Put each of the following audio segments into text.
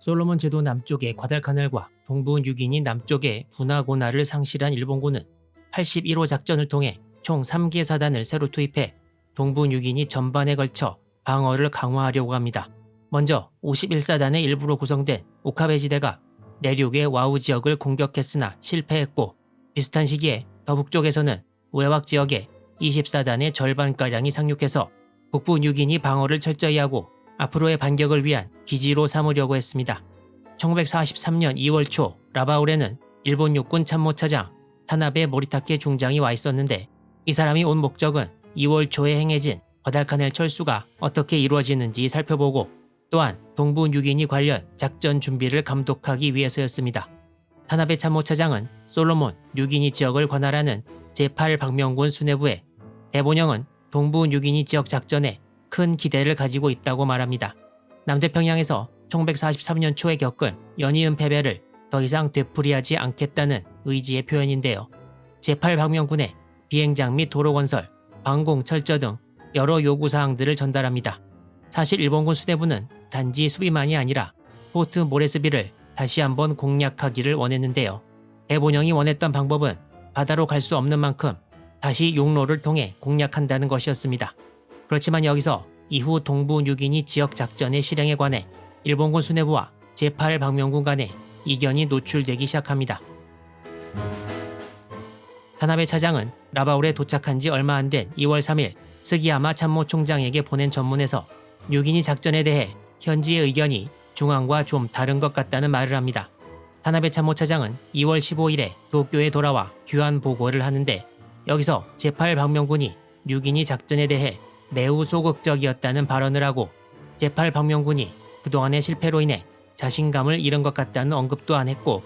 솔로몬 제도 남쪽의 과달카날과 동부 뉴기니 남쪽의 부나고나를 상실한 일본군은 81호 작전을 통해 총 3개 사단을 새로 투입해 동부 뉴기니 전반에 걸쳐 방어를 강화하려고 합니다. 먼저 51사단의 일부로 구성된 오카베 지대가 내륙의 와우 지역을 공격했으나 실패했고, 비슷한 시기에 더 북쪽에서는 외곽 지역에 24단의 절반가량이 상륙해서 북부 뉴기니 방어를 철저히 하고 앞으로의 반격을 위한 기지로 삼으려고 했습니다. 1943년 2월 초 라바울에는 일본 육군 참모차장 타나베 모리타케 중장이 와 있었는데, 이 사람이 온 목적은 2월 초에 행해진 과달카넬 철수가 어떻게 이루어지는지 살펴보고 또한 동부 뉴기니 관련 작전 준비를 감독하기 위해서였습니다. 타나베 참모차장은 솔로몬, 뉴기니 지역을 관할하는 제8방명군 수뇌부에 대본영은 동부 뉴기니 지역 작전에 큰 기대를 가지고 있다고 말합니다. 남태평양에서 1943년 초에 겪은 연이은 패배를 더 이상 되풀이하지 않겠다는 의지의 표현인데요. 제8방명군에 비행장 및 도로 건설, 방공, 철저 등 여러 요구사항들을 전달합니다. 사실 일본군 수뇌부는 단지 수비만이 아니라 포트 모레스비를 다시 한번 공략하기를 원했는데요. 대본영이 원했던 방법은 바다로 갈 수 없는 만큼 다시 용로를 통해 공략한다는 것이었습니다. 그렇지만 여기서 이후 동부 뉴기니 지역 작전의 실행에 관해 일본군 수뇌부와 제8방명군 간의 이견이 노출되기 시작합니다. 타나베 차장은 라바울에 도착한 지 얼마 안 된 2월 3일 스기야마 참모총장에게 보낸 전문에서 뉴기니 작전에 대해 현지의 의견이 중앙과 좀 다른 것 같다는 말을 합니다. 타나베 참모차장은 2월 15일에 도쿄에 돌아와 귀환 보고를 하는데, 여기서 제8방명군이 뉴기니 작전에 대해 매우 소극적이었다는 발언을 하고 제8방명군이 그동안의 실패로 인해 자신감을 잃은 것 같다는 언급도 안 했고,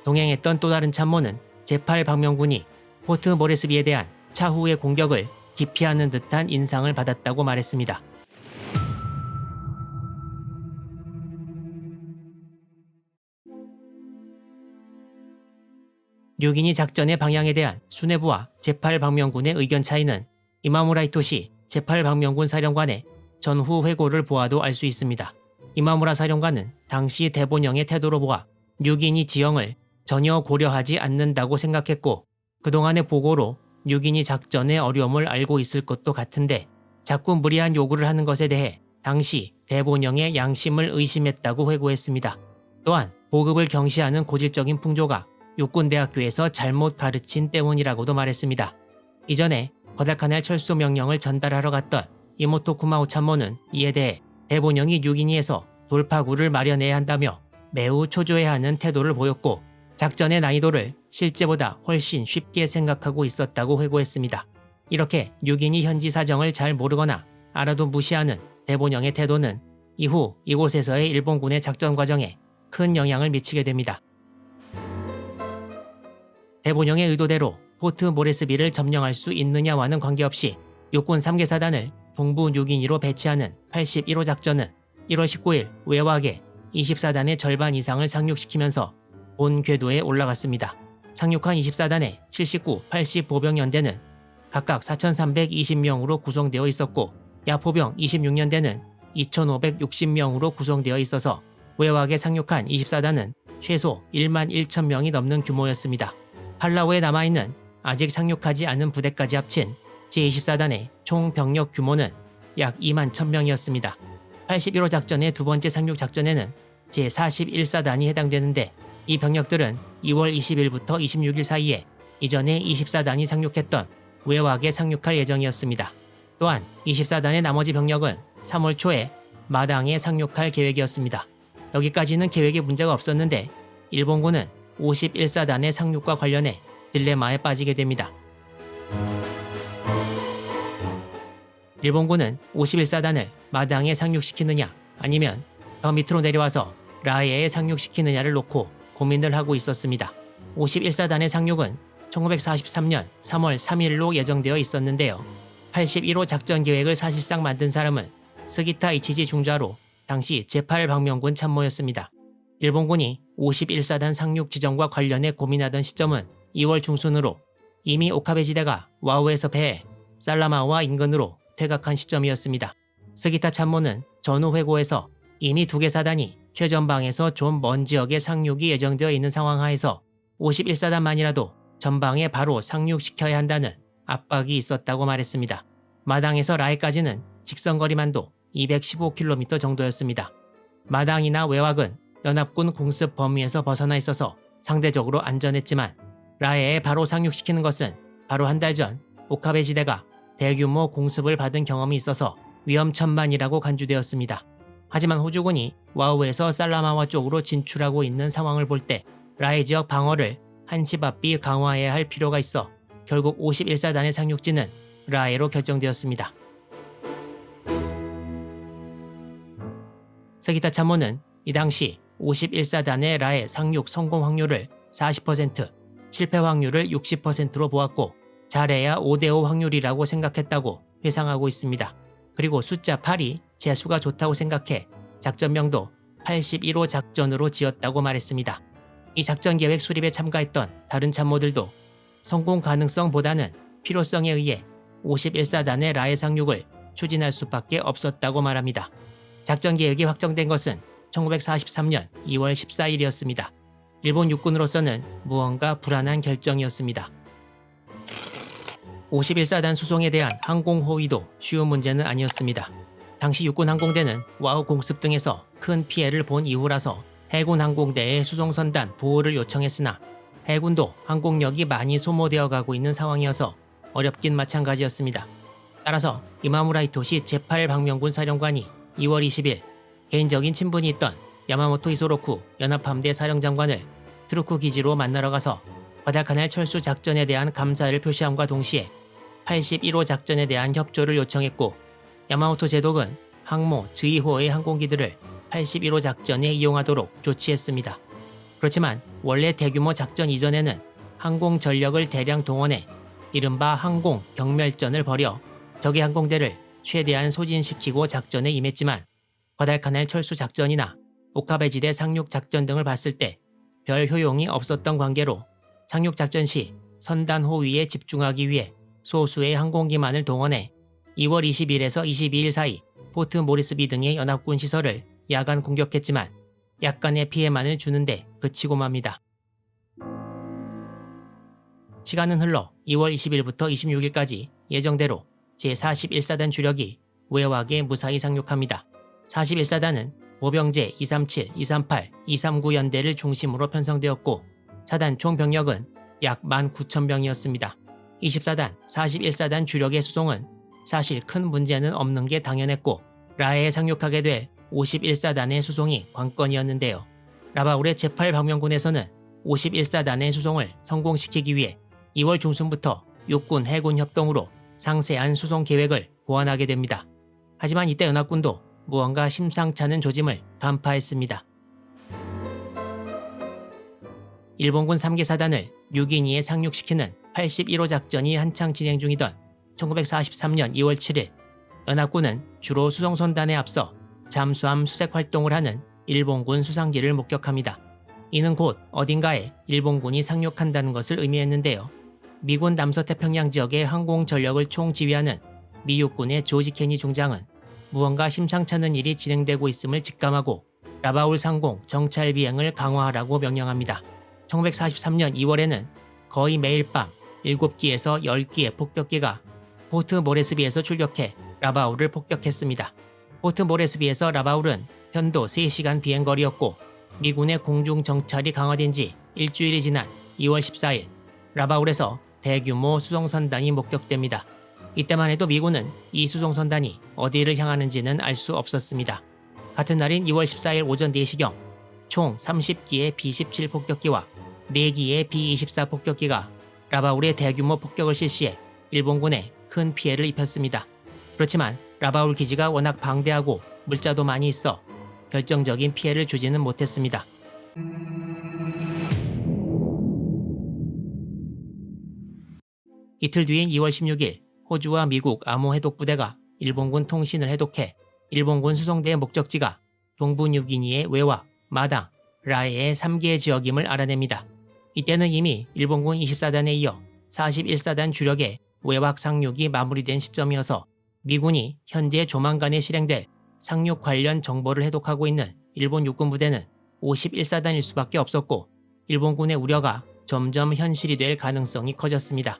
동행했던 또 다른 참모는 제8방명군이 포트 모레스비에 대한 차후의 공격을 기피하는 듯한 인상을 받았다고 말했습니다. 뉴기니 작전의 방향에 대한 수뇌부와 제8방명군의 의견 차이는 이마무라 히토시 제8방명군 사령관의 전후 회고를 보아도 알 수 있습니다. 이마무라 사령관은 당시 대본영의 태도로 보아 뉴기니 지형을 전혀 고려하지 않는다고 생각했고, 그동안의 보고로 뉴기니 작전의 어려움을 알고 있을 것도 같은데 자꾸 무리한 요구를 하는 것에 대해 당시 대본영의 양심을 의심했다고 회고했습니다. 또한 보급을 경시하는 고질적인 풍조가 육군대학교에서 잘못 가르친 때문이라고도 말했습니다. 이전에 과달카날 철수 명령을 전달하러 갔던 이모토 쿠마오 참모는 이에 대해 대본영이 뉴기니에서 돌파구를 마련해야 한다며 매우 초조해하는 태도를 보였고, 작전의 난이도를 실제보다 훨씬 쉽게 생각하고 있었다고 회고했습니다. 이렇게 뉴기니 현지 사정을 잘 모르거나 알아도 무시하는 대본영의 태도는 이후 이곳에서의 일본군의 작전 과정에 큰 영향을 미치게 됩니다. 대본영의 의도대로 포트 모레스비를 점령할 수 있느냐와는 관계없이 육군 3개 사단을 동부 뉴기니로 배치하는 81호 작전은 1월 19일 외곽에 24단의 절반 이상을 상륙시키면서 본 궤도에 올라갔습니다. 상륙한 24단의 79, 80 보병연대는 각각 4,320명으로 구성되어 있었고, 야포병 26년대는 2,560명으로 구성되어 있어서 외곽에 상륙한 24단은 최소 1만 1천 명이 넘는 규모였습니다. 팔라우에 남아있는 아직 상륙하지 않은 부대까지 합친 제24단의 총 병력 규모는 약 2만 1,000명이었습니다. 81호 작전의 두 번째 상륙 작전에는 제41사단이 해당되는데, 이 병력들은 2월 20일부터 26일 사이에 이전에 24단이 상륙했던 외곽에 상륙할 예정이었습니다. 또한 24단의 나머지 병력은 3월 초에 마당에 상륙할 계획이었습니다. 여기까지는 계획에 문제가 없었는데 일본군은 51사단의 상륙과 관련해 딜레마에 빠지게 됩니다. 일본군은 51사단을 마당에 상륙시키느냐 아니면 더 밑으로 내려와서 라에에 상륙시키느냐를 놓고 고민을 하고 있었습니다. 51사단의 상륙은 1943년 3월 3일로 예정되어 있었는데요. 81호 작전 계획을 사실상 만든 사람은 스기타 이치지 중좌로 당시 제8방명군 참모였습니다. 일본군이 51사단 상륙 지정과 관련해 고민하던 시점은 2월 중순으로 이미 오카베 지대가 와우에서 패해 살라마와 인근으로 퇴각한 시점이었습니다. 스기타 참모는 전후 회고에서 이미 2개 사단이 최전방에서 좀 먼 지역에 상륙이 예정되어 있는 상황 하에서 51사단만이라도 전방에 바로 상륙시켜야 한다는 압박이 있었다고 말했습니다. 마당에서 라해까지는 직선거리만도 215km 정도였습니다. 마당이나 외곽은 연합군 공습 범위에서 벗어나 있어서 상대적으로 안전했지만 라해에 바로 상륙시키는 것은 바로 한 달 전 오카베 지대가 대규모 공습을 받은 경험이 있어서 위험천만이라고 간주되었습니다. 하지만 호주군이 와우에서 살라마와 쪽으로 진출하고 있는 상황을 볼 때 라해 지역 방어를 한시바삐 강화해야 할 필요가 있어 결국 51사단의 상륙지는 라해로 결정되었습니다. 서기타 참모는 이 당시 51사단의 라해 상륙 성공 확률을 40%, 실패 확률을 60%로 보았고 잘해야 5대5 확률이라고 생각했다고 회상하고 있습니다. 그리고 숫자 8이 재수가 좋다고 생각해 작전명도 81호 작전으로 지었다고 말했습니다. 이 작전 계획 수립에 참가했던 다른 참모들도 성공 가능성보다는 필요성에 의해 51사단의 라해 상륙을 추진할 수밖에 없었다고 말합니다. 작전 계획이 확정된 것은 1943년 2월 14일이었습니다. 일본 육군으로서는 무언가 불안한 결정이었습니다. 51사단 수송에 대한 항공 호위도 쉬운 문제는 아니었습니다. 당시 육군 항공대는 와우 공습 등에서 큰 피해를 본 이후라서 해군 항공대의 수송선단 보호를 요청했으나 해군도 항공력이 많이 소모되어 가고 있는 상황이어서 어렵긴 마찬가지였습니다. 따라서 이마무라 히토시 제8방명군 사령관이 2월 20일 개인적인 친분이 있던 야마모토 이소로쿠 연합함대 사령장관을 트루쿠 기지로 만나러 가서 과달카날 철수 작전에 대한 감사를 표시함과 동시에 81호 작전에 대한 협조를 요청했고 야마모토 제독은 항모 즈이호의 항공기들을 81호 작전에 이용하도록 조치했습니다. 그렇지만 원래 대규모 작전 이전에는 항공 전력을 대량 동원해 이른바 항공 경멸전을 벌여 적의 항공대를 최대한 소진시키고 작전에 임했지만 과달카날 철수 작전이나 오카베 지대 상륙 작전 등을 봤을 때 별 효용이 없었던 관계로 상륙 작전 시 선단 호위에 집중하기 위해 소수의 항공기만을 동원해 2월 20일에서 22일 사이 포트 모리스비 등의 연합군 시설을 야간 공격했지만 약간의 피해만을 주는데 그치고 맙니다. 시간은 흘러 2월 20일부터 26일까지 예정대로 제41사단 주력이 외곽에 무사히 상륙합니다. 41사단은 보병제 237, 238, 239 연대를 중심으로 편성되었고 사단 총 병력은 약 19,000명이었습니다. 20사단, 41사단 주력의 수송은 사실 큰 문제는 없는 게 당연했고 라해에 상륙하게 될 51사단의 수송이 관건이었는데요. 라바울의 제8방명군에서는 51사단의 수송을 성공시키기 위해 2월 중순부터 육군 해군 협동으로 상세한 수송 계획을 고안하게 됩니다. 하지만 이때 연합군도 무언가 심상찮은 조짐을 간파했습니다. 일본군 3개 사단을 뉴기니에 상륙시키는 81호 작전이 한창 진행 중이던 1943년 2월 7일 연합군은 주로 수송선단에 앞서 잠수함 수색 활동을 하는 일본군 수상기를 목격합니다. 이는 곧 어딘가에 일본군이 상륙한다는 것을 의미했는데요. 미군 남서태평양 지역의 항공 전력을 총지휘하는 미 육군의 조지 케니 중장은 무언가 심상찮은 일이 진행되고 있음을 직감하고 라바울 상공 정찰 비행을 강화하라고 명령합니다. 1943년 2월에는 거의 매일 밤 7기에서 10기의 폭격기가 포트 모레스비에서 출격해 라바울을 폭격했습니다. 포트 모레스비에서 라바울은 편도 3시간 비행거리였고 미군의 공중 정찰이 강화된 지 일주일이 지난 2월 14일 라바울에서 대규모 수송선단이 목격됩니다. 이때만 해도 미군은 이 수송선단이 어디를 향하는지는 알 수 없었습니다. 같은 날인 2월 14일 오전 4시경 총 30기의 B-17 폭격기와 4기의 B-24 폭격기가 라바울의 대규모 폭격을 실시해 일본군에 큰 피해를 입혔습니다. 그렇지만 라바울 기지가 워낙 방대하고 물자도 많이 있어 결정적인 피해를 주지는 못했습니다. 이틀 뒤인 2월 16일 호주와 미국 암호 해독 부대가 일본군 통신을 해독해 일본군 수송대의 목적지가 동부 뉴기니의 외곽, 마당, 라해의 3개의 지역임을 알아냅니다. 이때는 이미 일본군 24단에 이어 41사단 주력의 외곽 상륙이 마무리된 시점이어서 미군이 현재 조만간에 실행될 상륙 관련 정보를 해독하고 있는 일본 육군 부대는 51사단일 수밖에 없었고 일본군의 우려가 점점 현실이 될 가능성이 커졌습니다.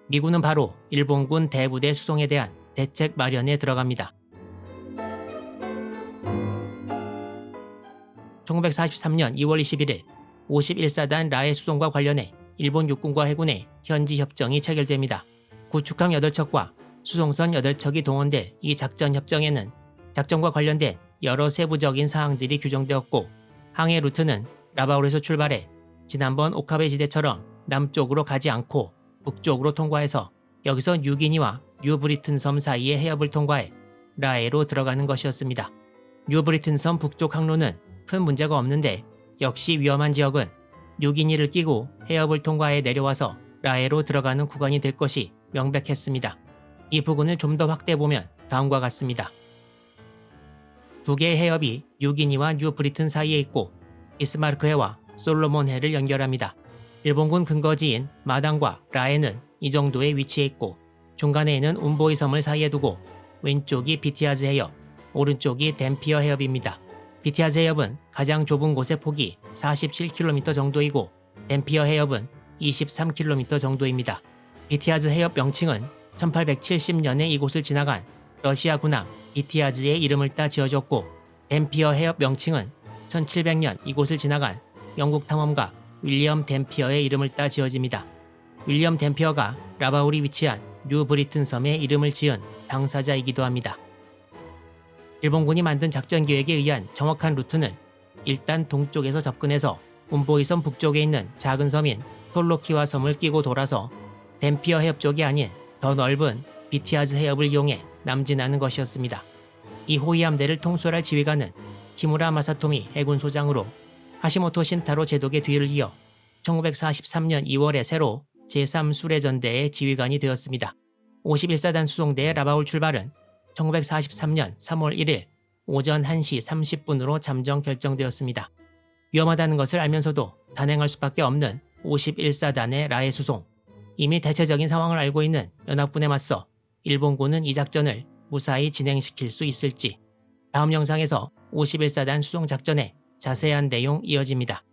미군은 바로 일본군 대부대 수송에 대한 대책 마련에 들어갑니다. 1943년 2월 21일 51사단 라해 수송과 관련해 일본 육군과 해군의 현지 협정이 체결됩니다. 구축함 8척과 수송선 8척이 동원될 이 작전 협정에는 작전과 관련된 여러 세부적인 사항들이 규정되었고 항해 루트는 라바울에서 출발해 지난번 오카베 지대처럼 남쪽으로 가지 않고 북쪽으로 통과해서 여기서 뉴기니와 뉴브리튼 섬 사이의 해협을 통과해 라해로 들어가는 것이었습니다. 뉴브리튼 섬 북쪽 항로는 큰 문제가 없는데 역시 위험한 지역은 뉴기니를 끼고 해협을 통과해 내려와서 라해로 들어가는 구간이 될 것이 명백했습니다. 이 부분을 좀 더 확대해보면 다음과 같습니다. 두 개의 해협이 뉴기니와 뉴브리튼 사이에 있고 비스마르크해와 솔로몬해를 연결합니다. 일본군 근거지인 마당과 라해는 이 정도의 위치에 있고 중간에 있는 운보이 섬을 사이에 두고 왼쪽이 비티아즈 해협, 오른쪽이 댐피어 해협입니다. 비티아즈 해협은 가장 좁은 곳의 폭이 47km 정도이고 댐피어 해협은 23km 정도입니다. 비티아즈 해협 명칭은 1870년에 이곳을 지나간 러시아 군함 비티아즈의 이름을 따 지어졌고 댐피어 해협 명칭은 1700년 이곳을 지나간 영국 탐험가 윌리엄 댐피어의 이름을 따 지어집니다. 윌리엄 댐피어가 라바울이 위치한 뉴브리튼 섬의 이름을 지은 당사자이기도 합니다. 일본군이 만든 작전 계획에 의한 정확한 루트는 일단 동쪽에서 접근해서 운보이 섬 북쪽에 있는 작은 섬인 톨로키와 섬을 끼고 돌아서 댐피어 해협 쪽이 아닌 더 넓은 비티아즈 해협을 이용해 남진하는 것이었습니다. 이 호위 함대를 통솔할 지휘관은 키무라 마사토미 해군 소장으로 하시모토 신타로 제독의 뒤를 이어 1943년 2월에 새로 제3수레전대의 지휘관이 되었습니다. 51사단 수송대의 라바울 출발은 1943년 3월 1일 오전 1시 30분으로 잠정 결정되었습니다. 위험하다는 것을 알면서도 단행할 수밖에 없는 51사단의 라해 수송. 이미 대체적인 상황을 알고 있는 연합군에 맞서 일본군은 이 작전을 무사히 진행시킬 수 있을지 다음 영상에서 51사단 수송 작전의 자세한 내용 이어집니다.